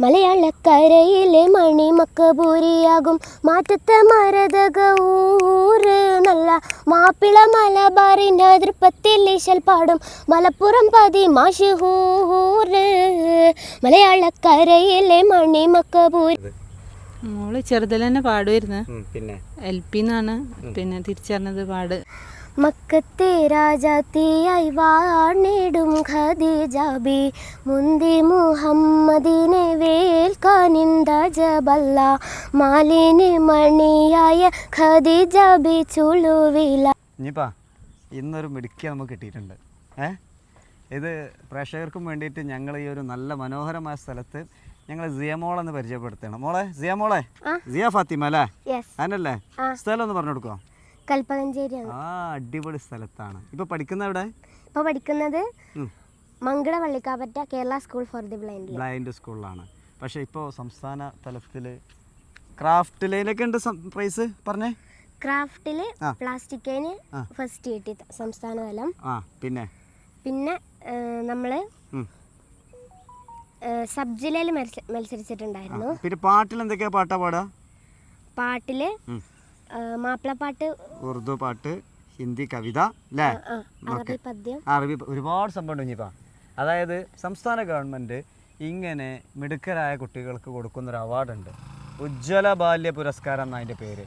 മലയാളക്കരയിലെ മണിമക്കബൂരിയാകും മാറ്റത്തെ മരതക ഊര് നല്ല മാപ്പിള മലബാറിൻ്റെ അതിർപ്പത്തിൽ ഈശൽ പാടും മലപ്പുറം പതി മാഷൂര് മലയാളക്കരയിലെ മണിമക്കബൂരി. മോള് ചെറുതിൽ തന്നെ പാടുമായിരുന്നു. പിന്നെ LP എന്നാണ് പിന്നെ തിരിച്ചറിഞ്ഞത് പാട്. മക്കത്തെ രാജാത്തിയായി വാണിടും ഖദീജ ബി മുന്തി മുഹമ്മദിനെ വേൽക്കാനിന്ത ജബല്ല മാലിന് മണിയായ ഖദീജ ബി ചുളുവില. ഇനിയിപ്പാ ഇന്നൊരു മിടുക്കി നമുക്ക് കിട്ടിയിട്ടുണ്ട്. ഇത് പ്രേക്ഷകർക്കും വേണ്ടിയിട്ട് ഞങ്ങൾ ഈ ഒരു നല്ല മനോഹരമായ സ്ഥലത്ത് ഞങ്ങൾ സിയമോളെന്ന് പരിചയപ്പെടുത്തണം. മോളെ സിയമോളെ, സിയ ഫാത്തിമ അല്ലേ? അതിനല്ലേ സ്ഥലം ഒന്ന് പറഞ്ഞു കൊടുക്കോ? കൽപ്പകഞ്ചേരിയാണ്. അടിപൊളി സ്ഥലത്താണ്. ഇപ്പൊ പഠിക്കുന്ന എവിടെ? ഇപ്പൊ പഠിക്കുന്നത് Mankada Vallikkappatta Kerala school for the blind സ്കൂളിലാണ്. പക്ഷെ ഇപ്പോൾ സംസ്ഥാന തലത്തിൽ ക്രാഫ്റ്റിലൊക്കെ ഉണ്ട് പ്രൈസ് പറഞ്ഞേ. ക്രാഫ്റ്റില് പ്ലാസ്റ്റിക്കിന് ഫസ്റ്റ് കിട്ടി സംസ്ഥാന തലം. പിന്നെ നമ്മള് സബ് ജില്ലയിൽ മത്സരിച്ചിട്ടുണ്ടായിരുന്നു. പിന്നെ പാട്ടിൽ എന്തൊക്കെയാ പാട്ടാ പാടാ? പാട്ടില് മാപ്പിളപ്പാട്ട്, ഉറുദു പാട്ട്, ഹിന്ദി കവിത അല്ലേ? അറബി പദ്യം, അറബി ഒരുപാട് സംഭവം ഉണ്ട്. അതായത് സംസ്ഥാന ഗവൺമെൻറ് ഇങ്ങനെ മിടുക്കരായ കുട്ടികൾക്ക് കൊടുക്കുന്നൊരു അവാർഡുണ്ട്, ഉജ്ജ്വല ബാല്യ പുരസ്കാരം എന്നതിൻ്റെ പേര്.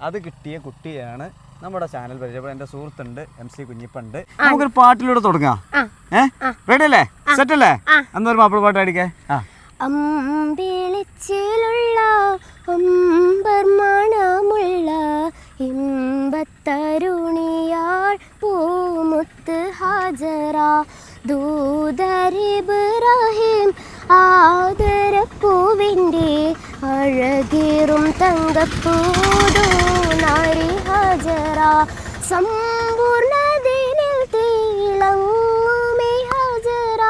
അത് കിട്ടിയ കുട്ടിയാണ് നമ്മുടെ ചാനൽ പരിചയപ്പെടുന്നത്. എൻ്റെ സുഹൃത്തുണ്ട് MC കുഞ്ഞിപ്പുണ്ട്. നമുക്കൊരു പാട്ടിലൂടെ തുടങ്ങാം. റെഡി അല്ലേ? സെറ്റ് അല്ലേ? എന്നൊരു മാപ്പിള പാട്ട് അടിക്കേ. അമ്പിളിച്ചിലുള്ള അമ്പർമണമുള്ള ഇമ്പത്തരുണിയാൾ പൂമുത്ത് ഹാജറ ദൂതരിബ്രാഹിം ആദരപ്പൂവിൻ്റെ അഴകേറും തങ്കപ്പൂതോ നാരി ഹാജറ സമ്പൂർണ്ണതയിൽ തിളങ്ങുമേ ഹാജറ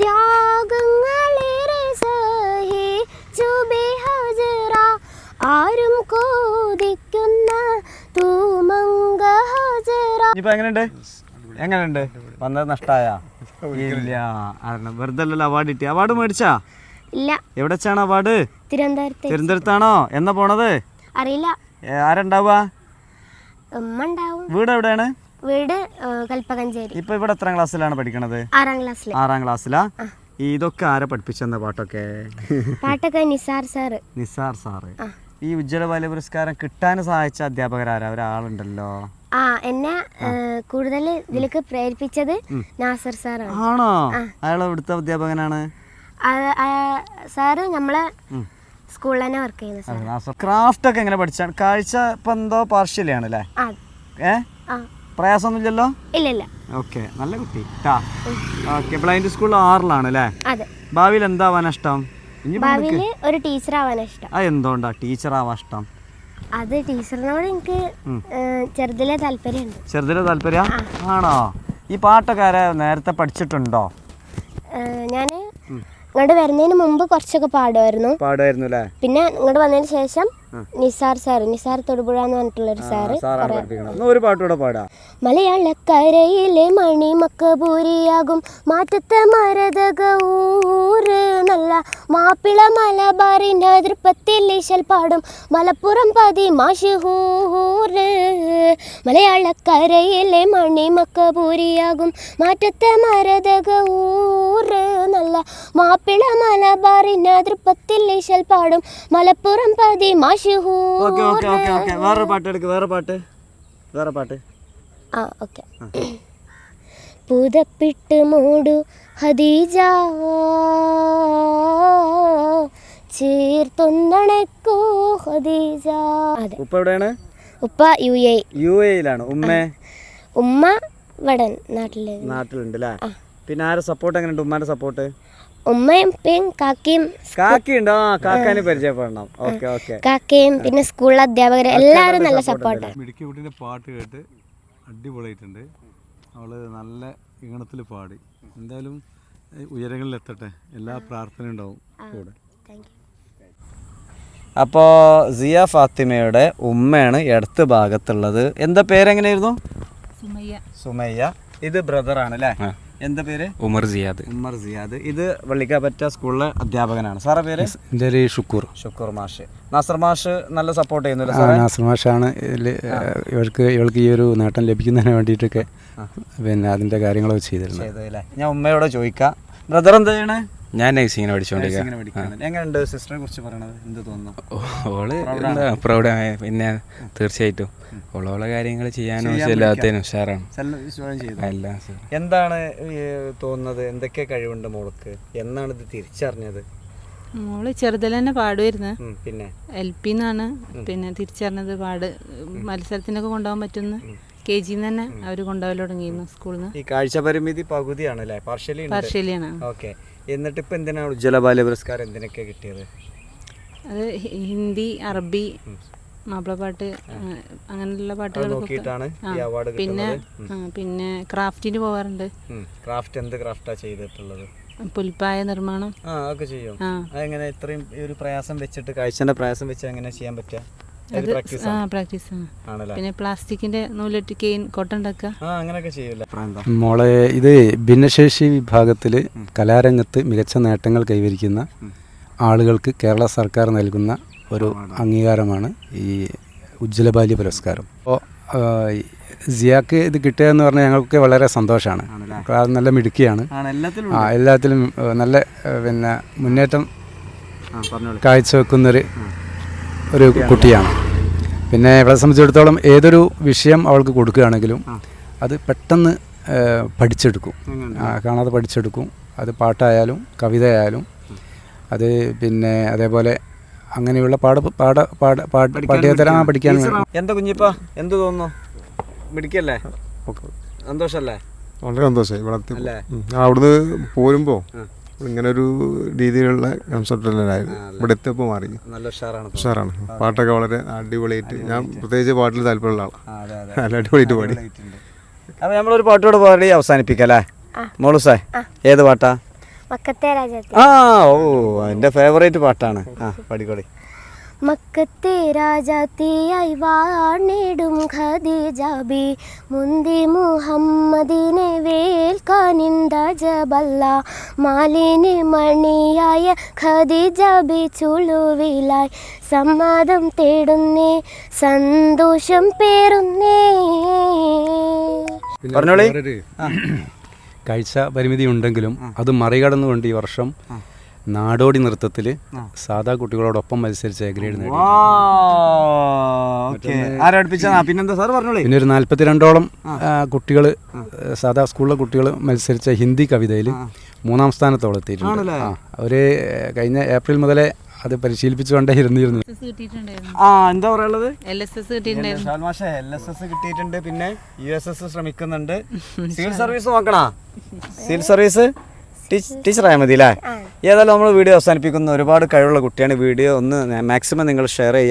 ത്യാഗങ്ങളേറെ സഹിച്ചുബേ ഹാജറ ആരും കോതിക്കുന്ന തൂമങ്ക ഹാജറ. ഇപ്പൊ എങ്ങനെയുണ്ട്? വന്നത് നഷ്ടായ? ഇല്ല, വെറുതെ അല്ലല്ലോ അവാർഡ് കിട്ടി. അവാർഡ് മേടിച്ചാ? ഇല്ല. എവിടെ വെച്ചാണ് അവാർഡ്? തിരുവനന്തപുരത്താണോ? എന്നാ പോണത്? അറിയില്ല. ആരുണ്ടാവുക? ഉമ്മ ഉണ്ടാവും. വീട് എവിടെയാണ്? വീട് കൽപ്പകഞ്ചേരി. ഇപ്പൊ ഇവിടെ എത്രാം ക്ലാസ്സിലാണ് പഠിക്കണത്? 6ാം ക്ലാസ്സിലാ. ഇതൊക്കെ ആരെ പഠിപ്പിച്ചെന്ന പാട്ടൊക്കെ? നിസാർ സാറ്. ഈ ഉജ്ജ്വല ബാല്യ പുരസ്കാരം കിട്ടാൻ സഹായിച്ച അധ്യാപകരാരാ? ഒരാളുണ്ടല്ലോ. എന്നെ കൂടുതൽ ഇതിലേക്ക് പ്രേരിപ്പിച്ചത് നാസർ സാറാണ്. ആണോ? അയാൾ ഇവിടുത്തെ അധ്യാപകനാണ്. സാറ് നമ്മളെ സ്കൂളിൽ തന്നെ വർക്ക് ചെയ്യുന്നത്. ക്രാഫ്റ്റ് ഒക്കെ എങ്ങനെ പഠിച്ചാണ്? കാഴ്ച ഇപ്പൊ എന്തോ പാർഷ്യലി ആണല്ലേ? പ്രയാസമൊന്നുമില്ലല്ലോ? ഇല്ല. ഓക്കെ, നല്ല കുട്ടി. ഓക്കെ, ബ്ലൈൻഡ് സ്കൂളിൽ 6ലാണ് അല്ലേ? ഭാവിയിൽ എന്താവാനാ ഇഷ്ടം? ഭാവിയിൽ ഒരു ടീച്ചർ ആവാനാ ഇഷ്ടം. എന്തുകൊണ്ടാ ടീച്ചർ ആവാൻ ഇഷ്ടം? അത് ടീച്ചറിനോട് എനിക്ക് ചെറുതിലെ താല്പര്യമുണ്ട്. ചെറുതിലെ താല്പര്യം ആണോ? ഈ പാട്ടൊക്കെ നേരത്തെ പഠിച്ചിട്ടുണ്ടോ? ഞാന് ഇങ്ങോട്ട് വരുന്നതിന് മുമ്പ് കുറച്ചൊക്കെ പാടുമായിരുന്നു. പിന്നെ ഇങ്ങോട്ട് വന്നതിന് ശേഷം നിസാർ തൊടുപുഴ എന്ന് പറഞ്ഞിട്ടുള്ളൊരു സാറ് ഒരു പാട്ടൂടെ പാടാ. മലയാളക്കരയിലെ മണിമക്കബൂരിയാകും മാറ്റത്തെ മരതക ഊര് നല്ല മാപ്പിള മലബാറിൻ്റെ അതിർപ്പത്തിൽ ഈശൽ പാടും മലപ്പുറം പതി മാഷൂര് മലയാളക്കരയിലെ മണിമക്കബൂരിയാകും മാറ്റത്തെ മരതക ഊര് നല്ല മാപ്പിള മലബാറിൻ്റെ അതിർപ്പത്തിൽ ഈശൽ പാടും മലപ്പുറം പതി മാഷൂര്. വേറെ പാട്ട്. പുതപ്പിട്ട് മൂടു ഖദീജ ചേർത്തൊന്നണക്കോ ഖദീജ. ഉപ്പ എവിടെയാണ്? ഉപ്പ UAE-ലാണ്. ഉമ്മ ഇവിടെ നാട്ടിലുണ്ട് അല്ലേ? പിന്നെ ആരെ സപ്പോർട്ട് എങ്ങനെയുണ്ട്? ഉമ്മാന്റെ സപ്പോർട്ട്? ഉമ്മയും കാക്കയുണ്ടോ? കാക്കാനെ പരിചയപ്പെടണം. കാക്കയും പിന്നെ സ്കൂളിലെ അധ്യാപകര് എല്ലാവരും നല്ല സപ്പോർട്ടാണ്. മിടുക്കി കുട്ടീൻ്റെ പാട്ട് കേട്ട് അടിപൊളിയായിട്ടുണ്ട്. അവള് നല്ല ഈണത്തിൽ പാടി. എന്തായാലും ഉയരങ്ങളിൽ എത്തട്ടെ. എല്ലാ പ്രാർത്ഥനയും ഉണ്ടാവും കൂടെ. അപ്പോൾ സിയ ഫാത്തിമയുടെ ഉമ്മയാണ് ഇടത്ത് ഭാഗത്തുള്ളത്. എന്താ പേരെങ്ങനെയായിരുന്നു? സുമയ്യ. സുമയ്യ. ഇത് ബ്രദറാണ് അല്ലേ? എന്താ പേര്? ഉമർ സിയാദ്. ഉമർ സിയാദ്. ഇത് വള്ളിക്കാപ്പറ്റ സ്കൂളിലെ അധ്യാപകനാണ്. സാറേ പേര്? എൻ്റെ ഒരു ഷുക്കൂർ. ഷുക്കൂർ മാഷ്. നാസർ മാഷ് നല്ല സപ്പോർട്ട് ചെയ്യുന്നില്ല? നാസർ മാഷാണ് ഇവൾക്ക് ഈ ഒരു നേട്ടം ലഭിക്കുന്നതിന് വേണ്ടിയിട്ടൊക്കെ പിന്നെ അതിൻ്റെ കാര്യങ്ങളൊക്കെ ചെയ്തിരുന്നത്. ഞാൻ ഉമ്മയോട് ചോദിക്കാം. ബ്രദർ എന്താ ചെയ്യണേ? ഞാൻ നഴ്സിങ്ങിനെ പഠിച്ചുകൊണ്ടിരിക്കുകയാണ്. എങ്ങനെയുണ്ട് സിസ്റ്ററെ കുറിച്ച് പറയണത്? എന്ത് തോന്നുന്നു? ഓള് എന്താ പ്രൗഢമായ, പിന്നെ തീർച്ചയായിട്ടും ഓളോളെ കാര്യങ്ങൾ ചെയ്യാനും എല്ലാത്തിനും ഉഷാറാണ്. എല്ലാം എന്താണ് തോന്നുന്നത്? എന്തൊക്കെ കഴിവുണ്ട് മോൾക്ക്? എന്നാണ് ഇത് തിരിച്ചറിഞ്ഞത്? മോള് ചെറുതിൽ തന്നെ പാടുമായിരുന്നു. പിന്നെ LP-ന്നാണ് പിന്നെ തിരിച്ചറിഞ്ഞത്. മത്സരത്തിനൊക്കെ കൊണ്ടുപോകാൻ പറ്റുന്ന KG തന്നെ അവർ കൊണ്ടുപോകൽ തുടങ്ങിയിരുന്നു സ്കൂളിൽ നിന്ന്. ഈ കാഴ്ച പരിമിതി പകുതിയാണ് അല്ലേ? പാർഷ്യലിയാണ്. ഓക്കെ. എന്നിട്ട് ഇപ്പം എന്തിനാണ് ഉജ്ജ്വല ബാല്യ പുരസ്കാരം എന്തിനൊക്കെ കിട്ടിയത്? അത് ഹിന്ദി, അറബി, മാപ്പിളപ്പാട്ട് അങ്ങനെയുള്ള പാട്ടുകളൊക്കെ. പിന്നെ ക്രാഫ്റ്റിന് പോകാറുണ്ട്. ക്രാഫ്റ്റ് എന്ത് ക്രാഫ്റ്റാ ചെയ്തിട്ടുള്ളത്? പുൽപ്പായ നിർമ്മാണം ഒക്കെ ചെയ്യും. അതെങ്ങനെ ഇത്രയും ഒരു പ്രയാസം വെച്ചിട്ട്, കാഴ്ചന്റെ പ്രയാസം വെച്ച് എങ്ങനെ ചെയ്യാൻ പറ്റുക? പ്രാക്ടീസ് ആണ്. പിന്നെ പ്ലാസ്റ്റിക്കിന്റെ നൂലിട്ട് കെയിൻ കൊട്ടുണ്ടാക്കുക, അങ്ങനെയൊക്കെ ചെയ്യൂല. മോളെ ഇത് ഭിന്നശേഷി വിഭാഗത്തിൽ കലാരംഗത്ത് മികച്ച നേട്ടങ്ങൾ കൈവരിക്കുന്ന ആളുകൾക്ക് കേരള സർക്കാർ നൽകുന്ന ഒരു അംഗീകാരമാണ് ഈ ഉജ്ജ്വല ബാല്യ പുരസ്കാരം. അപ്പോൾ സിയാക്ക് ഇത് കിട്ടുക എന്ന് പറഞ്ഞാൽ ഞങ്ങൾക്ക് വളരെ സന്തോഷമാണ്. നല്ല മിടുക്കിയാണ്, എല്ലാത്തിലും നല്ല പിന്നെ മുന്നേറ്റം കാഴ്ചവെക്കുന്നൊരു കുട്ടിയാണ്. പിന്നെ ഇവളെ സംബന്ധിച്ചിടത്തോളം ഏതൊരു വിഷയം അവൾക്ക് കൊടുക്കുകയാണെങ്കിലും അത് പെട്ടെന്ന് പഠിച്ചെടുക്കും, കാണാതെ പഠിച്ചെടുക്കും. അത് പാട്ടായാലും കവിതയായാലും അത് പിന്നെ അതേപോലെ അങ്ങനെയുള്ള പാഠ്യേതര പഠിക്കാൻ. എന്താ കുഞ്ഞിപ്പ എന്ത് തോന്നുന്നു? മിടിക്കല്ലേ? സന്തോഷല്ലേ? വളരെ സന്തോഷമായി. അവിടുന്ന് പോരുമ്പോൾ ഇങ്ങനെ ഒരു രീതിയിലുള്ള കൺസെപ്റ്റല്ലായിരുന്നു. ഇവിടെ എത്തിയപ്പോൾ മാറി. നല്ല ഉഷാറാണ്. പാട്ടൊക്കെ വളരെ അടിപൊളിയായിട്ട്. ഞാൻ പ്രത്യേകിച്ച് പാട്ടിൽ താല്പര്യമുള്ള ആളാണ്. നല്ല അടിപൊളിയായിട്ട് പാടി. അപ്പോൾ നമ്മളൊരു പാട്ടോട് പാടി അവസാനിപ്പിക്കാം അല്ലേ മോളുസേ? ഏത് പാട്ടാ? എൻ്റെ ഫേവറേറ്റ് പാട്ടാണ്. പാടിക്കോടി. മക്കത്തെ രാജാത്തിയായി വാണിടും ഖദീജ ബി മുന്തി മുഹമ്മദിനെ വേൽക്കാനിന്ത ജബല്ല മാലിനി മണിയായ ഖദീജ ബി ചുളുവിലായി സമ്മതം തേടുന്നേ സന്തോഷം പേറുന്നേ. പറഞ്ഞോളി. കാഴ്ച പരിമിതി ഉണ്ടെങ്കിലും അത് മറികടന്നുകൊണ്ട് ഈ വർഷം നാടോടി നൃത്തത്തിൽ സാധാ കുട്ടികളോടൊപ്പം മത്സരിച്ച ഗ്രേഡ് നേടി. പിന്നെ ഒരു 42ഓളം കുട്ടികൾ, സാധാ സ്കൂളിലെ കുട്ടികൾ മത്സരിച്ച ഹിന്ദി കവിതയിൽ 3ാം സ്ഥാനത്തോളം എത്തിയിട്ടുണ്ട്. അവർ കഴിഞ്ഞ ഏപ്രിൽ മുതലേ അത് പരിശീലിപ്പിച്ചുകൊണ്ടേ ഇരുന്നിരുന്നു. എന്താ പറയാനുള്ളത്? LSS കിട്ടിയിട്ടുണ്ട്. പിന്നെ USS ശ്രമിക്കുന്നുണ്ട്. സിവിൽ സർവീസ് നോക്കണോ? സിവിൽ സർവീസ് ടീച്ചറായാൽ മതി അല്ലേ? ഏതായാലും നമ്മൾ വീഡിയോ അവസാനിപ്പിക്കുന്ന ഒരുപാട് കഴിവുള്ള കുട്ടിയാണ്. വീഡിയോ ഒന്ന് മാക്സിമം നിങ്ങൾ ഷെയർ ചെയ്യുക.